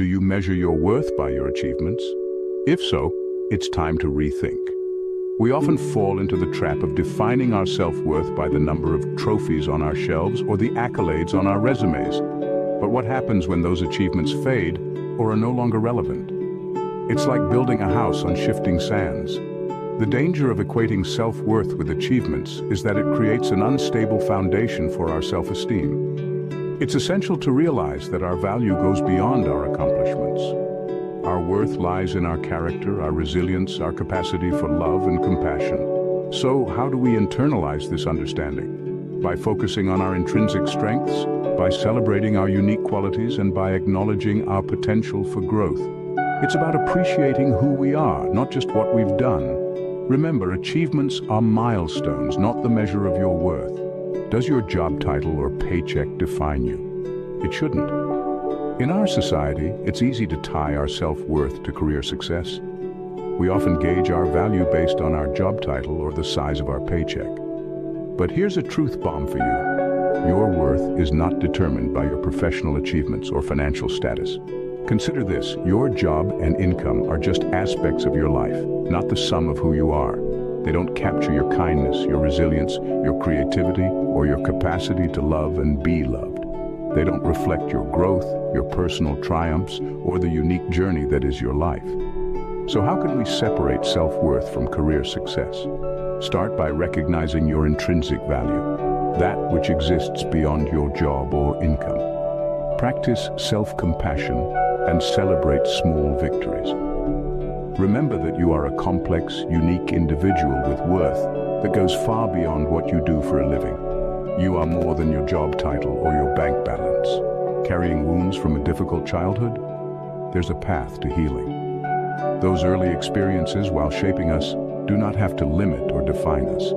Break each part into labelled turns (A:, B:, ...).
A: Do you measure your worth by your achievements? If so, it's time to rethink. We often fall into the trap of defining our self-worth by the number of trophies on our shelves or the accolades on our resumes. But what happens when those achievements fade or are no longer relevant? It's like building a house on shifting sands. The danger of equating self-worth with achievements is that it creates an unstable foundation for our self-esteem. It's essential to realize that our value goes beyond our accomplishments. Our worth lies in our character, our resilience, our capacity for love and compassion. So, how do we internalize this understanding? By focusing on our intrinsic strengths, by celebrating our unique qualities, and by acknowledging our potential for growth. It's about appreciating who we are, not just what we've done. Remember, achievements are milestones, not the measure of your worth. Does your job title or paycheck define you? It shouldn't. In our society, it's easy to tie our self-worth to career success. We often gauge our value based on our job title or the size of our paycheck. But here's a truth bomb for you. Your worth is not determined by your professional achievements or financial status. Consider this, your job and income are just aspects of your life, not the sum of who you are. They don't capture your kindness, your resilience, your creativity, or your capacity to love and be loved. They don't reflect your growth, your personal triumphs, or the unique journey that is your life. So how can we separate self-worth from career success? Start by recognizing your intrinsic value, that which exists beyond your job or income. Practice self-compassion and celebrate small victories. Remember that you are a complex, unique individual with worth that goes far beyond what you do for a living. You are more than your job title or your bank balance. Carrying wounds from a difficult childhood? There's a path to healing. Those early experiences, while shaping us, do not have to limit or define us.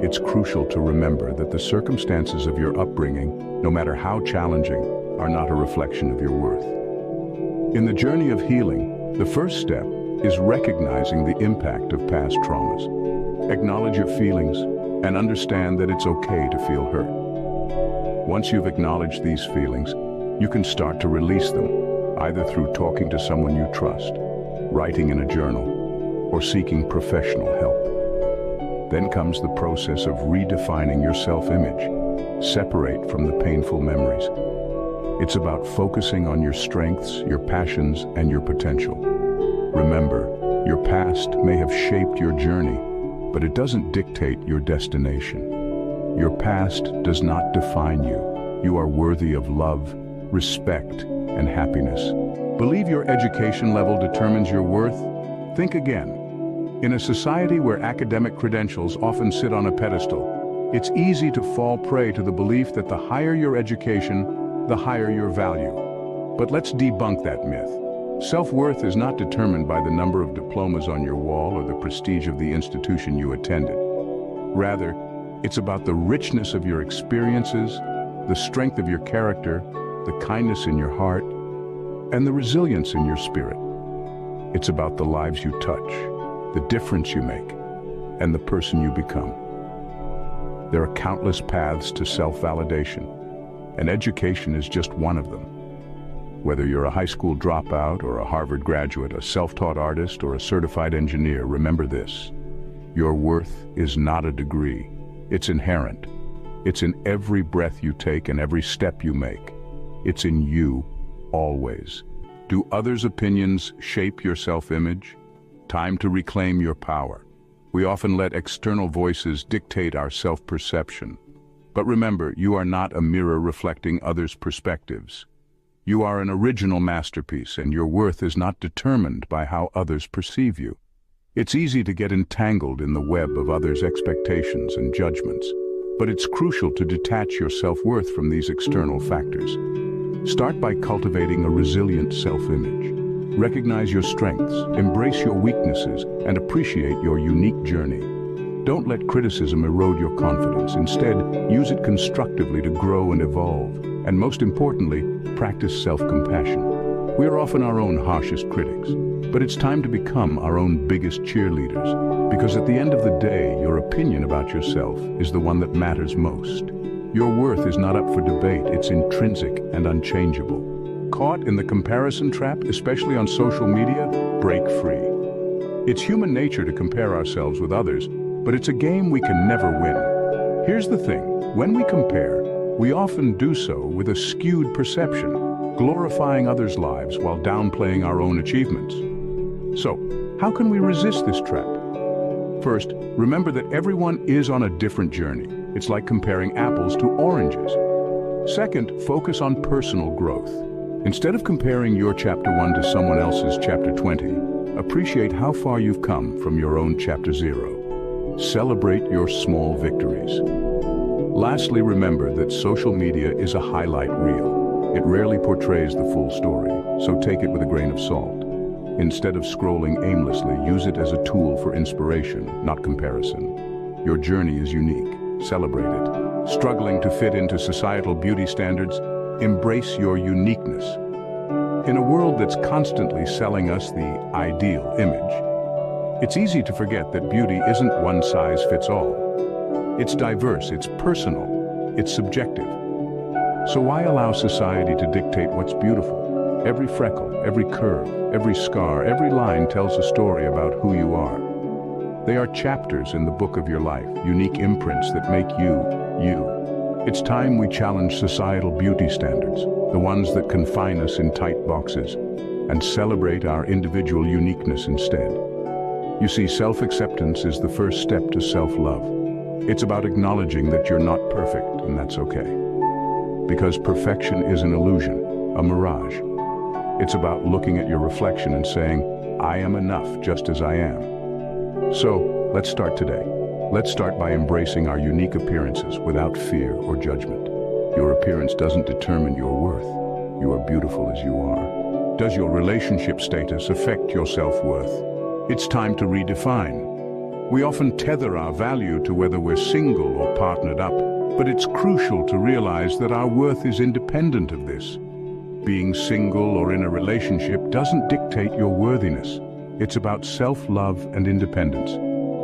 A: It's crucial to remember that the circumstances of your upbringing, no matter how challenging, are not a reflection of your worth. In the journey of healing, the first step is recognizing the impact of past traumas. Acknowledge your feelings and understand that it's okay to feel hurt. Once you've acknowledged these feelings, you can start to release them, either through talking to someone you trust, writing in a journal, or seeking professional help. Then comes the process of redefining your self-image. Separate from the painful memories. It's about focusing on your strengths, your passions, and your potential. Remember, your past may have shaped your journey, but it doesn't dictate your destination. Your past does not define you. You are worthy of love, respect, and happiness. Believe your education level determines your worth? Think again. In a society where academic credentials often sit on a pedestal, it's easy to fall prey to the belief that the higher your education, the higher your value. But let's debunk that myth. Self-worth is not determined by the number of diplomas on your wall or the prestige of the institution you attended. Rather, it's about the richness of your experiences, the strength of your character, the kindness in your heart, and the resilience in your spirit. It's about the lives you touch, the difference you make, and the person you become. There are countless paths to self-validation, and education is just one of them. Whether you're a high school dropout or a Harvard graduate, a self-taught artist or a certified engineer, remember this. Your worth is not a degree. It's inherent. It's in every breath you take and every step you make. It's in you, always. Do others' opinions shape your self-image? Time to reclaim your power. We often let external voices dictate our self-perception. But remember, you are not a mirror reflecting others' perspectives. You are an original masterpiece, and your worth is not determined by how others perceive you. It's easy to get entangled in the web of others' expectations and judgments, but it's crucial to detach your self-worth from these external factors. Start by cultivating a resilient self-image. Recognize your strengths, embrace your weaknesses, and appreciate your unique journey. Don't let criticism erode your confidence. Instead, use it constructively to grow and evolve. And most importantly, practice self-compassion. We are often our own harshest critics, but it's time to become our own biggest cheerleaders, because at the end of the day, your opinion about yourself is the one that matters most. Your worth is not up for debate, it's intrinsic and unchangeable. caught in the comparison trap, especially on social media, break free. It's human nature to compare ourselves with others, but it's a game we can never win. Here's the thing, when we compare, we often do so with a skewed perception, glorifying others' lives while downplaying our own achievements. So, how can we resist this trap? First, remember that everyone is on a different journey. It's like comparing apples to oranges. Second, focus on personal growth. Instead of comparing your chapter 1 to someone else's chapter 20, appreciate how far you've come from your own chapter 0. Celebrate your small victories. Lastly, remember that social media is a highlight reel. It rarely portrays the full story, so take it with a grain of salt. Instead of scrolling aimlessly, use it as a tool for inspiration, not comparison. Your journey is unique. Celebrate it. Struggling to fit into societal beauty standards? Embrace your uniqueness. In a world that's constantly selling us the ideal image, it's easy to forget that beauty isn't one size fits all. It's diverse, it's personal, it's subjective. So why allow society to dictate what's beautiful? Every freckle, every curve, every scar, every line tells a story about who you are. They are chapters in the book of your life, unique imprints that make you, you. It's time we challenge societal beauty standards, the ones that confine us in tight boxes, and celebrate our individual uniqueness instead. You see, self-acceptance is the first step to self-love. It's about acknowledging that you're not perfect, and that's okay. Because perfection is an illusion, a mirage. It's about looking at your reflection and saying, I am enough just as I am. So, let's start today. Let's start by embracing our unique appearances without fear or judgment. Your appearance doesn't determine your worth. You are beautiful as you are. Does your relationship status affect your self-worth? It's time to redefine. We often tether our value to whether we're single or partnered up, but it's crucial to realize that our worth is independent of this. Being single or in a relationship doesn't dictate your worthiness. It's about self-love and independence.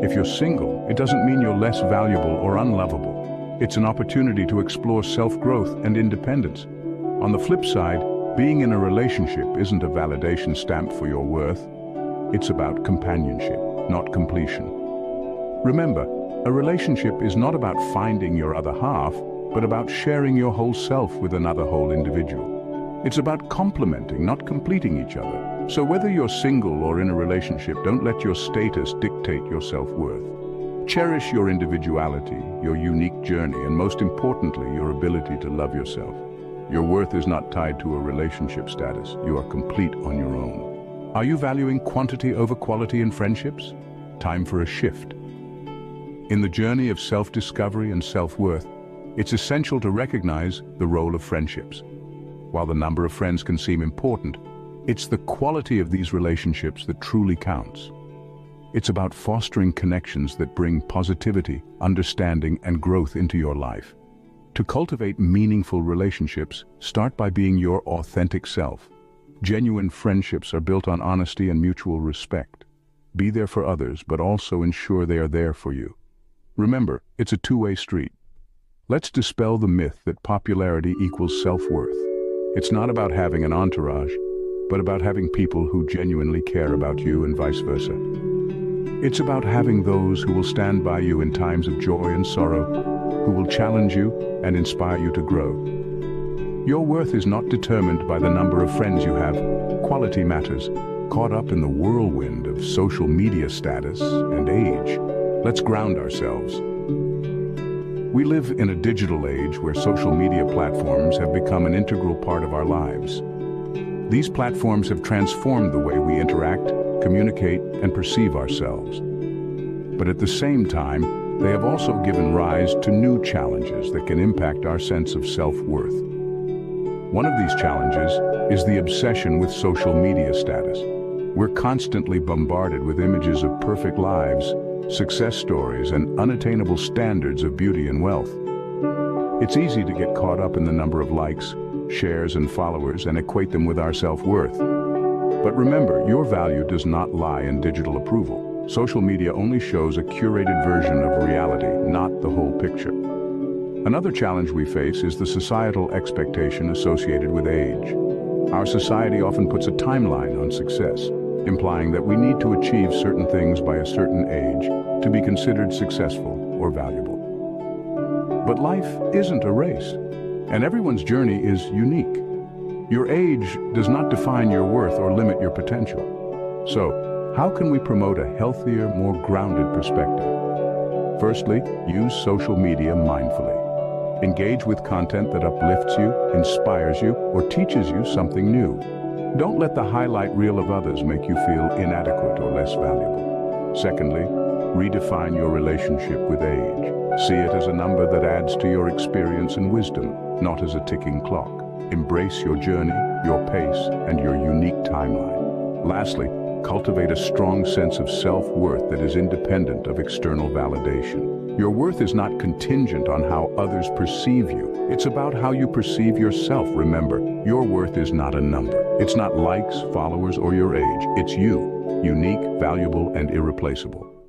A: If you're single, it doesn't mean you're less valuable or unlovable. It's an opportunity to explore self-growth and independence. On the flip side, being in a relationship isn't a validation stamp for your worth. It's about companionship, not completion. Remember, a relationship is not about finding your other half, but about sharing your whole self with another whole individual. It's about complementing, not completing each other. So whether you're single or in a relationship, don't let your status dictate your self-worth. Cherish your individuality, your unique journey, and most importantly, your ability to love yourself. Your worth is not tied to a relationship status. You are complete on your own. Are you valuing quantity over quality in friendships? Time for a shift. In the journey of self-discovery and self-worth, it's essential to recognize the role of friendships. While the number of friends can seem important, it's the quality of these relationships that truly counts. It's about fostering connections that bring positivity, understanding, and growth into your life. To cultivate meaningful relationships, start by being your authentic self. Genuine friendships are built on honesty and mutual respect. Be there for others, but also ensure they are there for you. Remember, it's a two-way street. Let's dispel the myth that popularity equals self-worth. It's not about having an entourage, but about having people who genuinely care about you and vice versa. It's about having those who will stand by you in times of joy and sorrow, who will challenge you and inspire you to grow. Your worth is not determined by the number of friends you have. Quality matters. Caught up in the whirlwind of social media status and age, let's ground ourselves. We live in a digital age where social media platforms have become an integral part of our lives. These platforms have transformed the way we interact, communicate, and perceive ourselves. But at the same time, they have also given rise to new challenges that can impact our sense of self-worth. One of these challenges is the obsession with social media status. We're constantly bombarded with images of perfect lives, success stories, and unattainable standards of beauty and wealth. It's easy to get caught up in the number of likes, shares, and followers and equate them with our self-worth. But remember, your value does not lie in digital approval. Social media only shows a curated version of reality, not the whole picture. Another challenge we face is the societal expectation associated with age. Our society often puts a timeline on success, implying that we need to achieve certain things by a certain age to be considered successful or valuable. But life isn't a race, and everyone's journey is unique. Your age does not define your worth or limit your potential. So, how can we promote a healthier, more grounded perspective? Firstly, use social media mindfully. Engage with content that uplifts you, inspires you, or teaches you something new. Don't let the highlight reel of others make you feel inadequate or less valuable. Secondly, redefine your relationship with age. See it as a number that adds to your experience and wisdom, not as a ticking clock. Embrace your journey, your pace, and your unique timeline. Lastly, cultivate a strong sense of self-worth that is independent of external validation. Your worth is not contingent on how others perceive you. It's about how you perceive yourself. Remember, your worth is not a number. It's not likes, followers, or your age. It's you, unique, valuable, and irreplaceable.